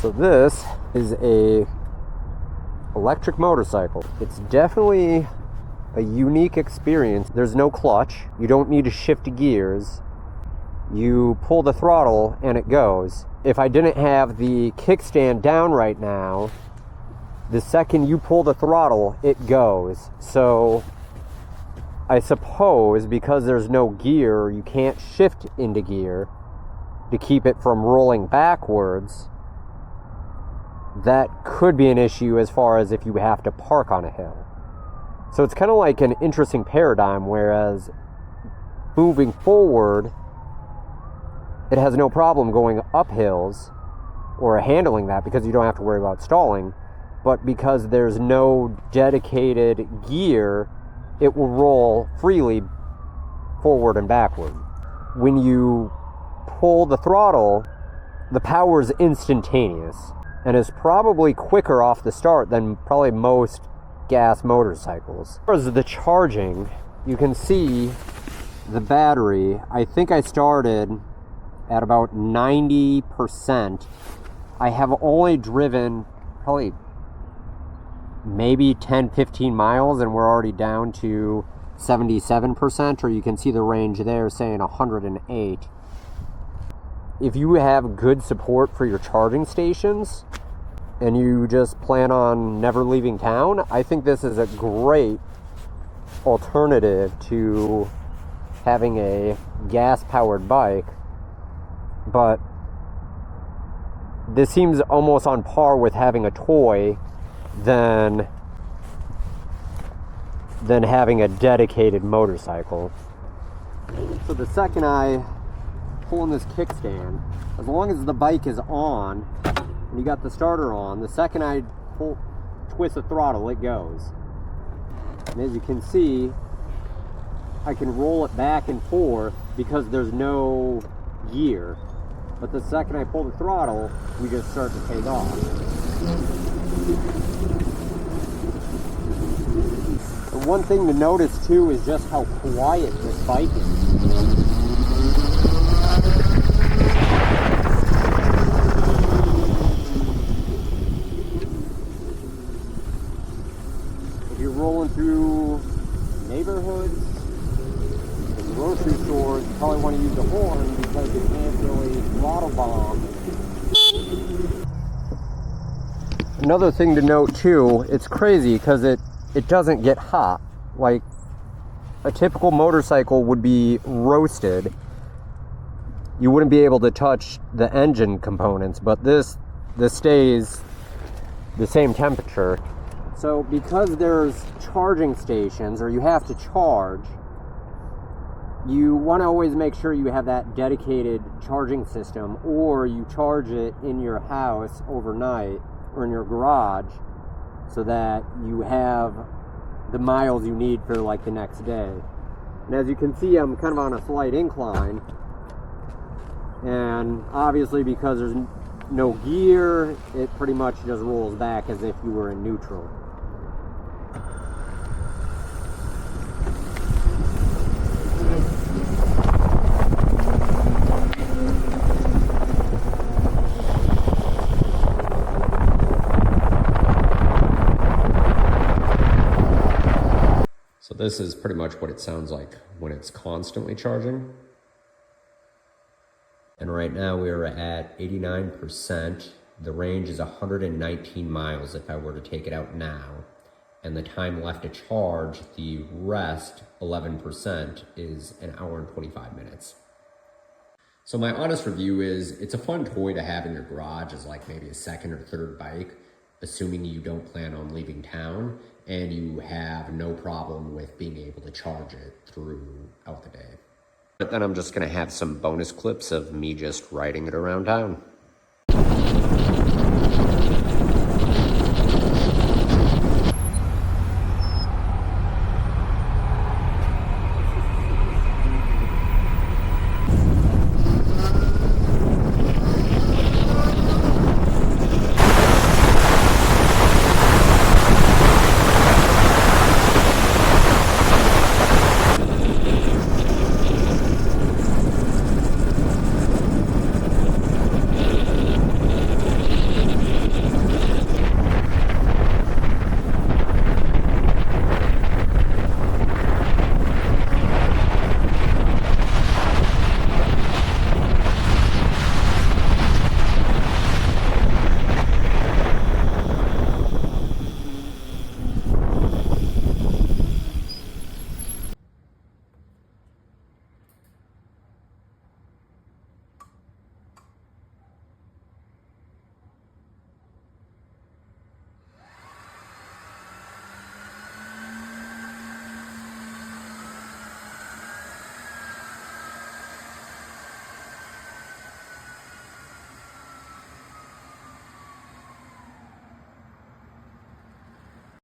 So this is a electric motorcycle. It's definitely a unique experience. There's no clutch. You don't need to shift gears. You pull the throttle and it goes. If I didn't have the kickstand down right now, the second you pull the throttle, it goes. So I suppose because there's no gear, you can't shift into gear to keep it from rolling backwards. That could be an issue as far as if you have to park on a hill. So it's kind of like an interesting paradigm, whereas moving forward, it has no problem going up hills or handling that because you don't have to worry about stalling. But because there's no dedicated gear, it will roll freely forward and backward. When you pull the throttle, the power is instantaneous and is probably quicker off the start than probably most gas motorcycles. As far as the charging, you can see the battery. I think I started at about 90%. I have only driven probably maybe 10-15 miles and we're already down to 77%, or you can see the range there saying 108. If you have good support for your charging stations and you just plan on never leaving town, I think this is a great alternative to having a gas-powered bike. But this seems almost on par with having a toy than having a dedicated motorcycle. So the second I pull on this kickstand, as long as the bike is on and you got the starter on, the second I twist the throttle, it goes. And as you can see, I can roll it back and forth because there's no gear. But the second I pull the throttle, we just start to take off. The one thing to notice too is just how quiet this bike is. If you're rolling through neighborhoods and grocery stores, you probably want to use the horn because you can't really throttle bomb. Another thing to note too, it's crazy because it doesn't get hot. Like a typical motorcycle would be roasted. You wouldn't be able to touch the engine components, but this stays the same temperature. So because there's charging stations, or you have to charge, you want to always make sure you have that dedicated charging system, or you charge it in your house overnight or in your garage so that you have the miles you need for like the next day. And as you can see, I'm kind of on a slight incline, and obviously because there's no gear, it pretty much just rolls back as if you were in neutral. So this is pretty much what it sounds like when it's constantly charging. And right now we're at 89%. The range is 119 miles if I were to take it out now. And the time left to charge, the rest, 11%, is an hour and 25 minutes. So my honest review is, it's a fun toy to have in your garage as like maybe a second or third bike, assuming you don't plan on leaving town and you have no problem with being able to charge it throughout the day. But then I'm just gonna have some bonus clips of me just riding it around town.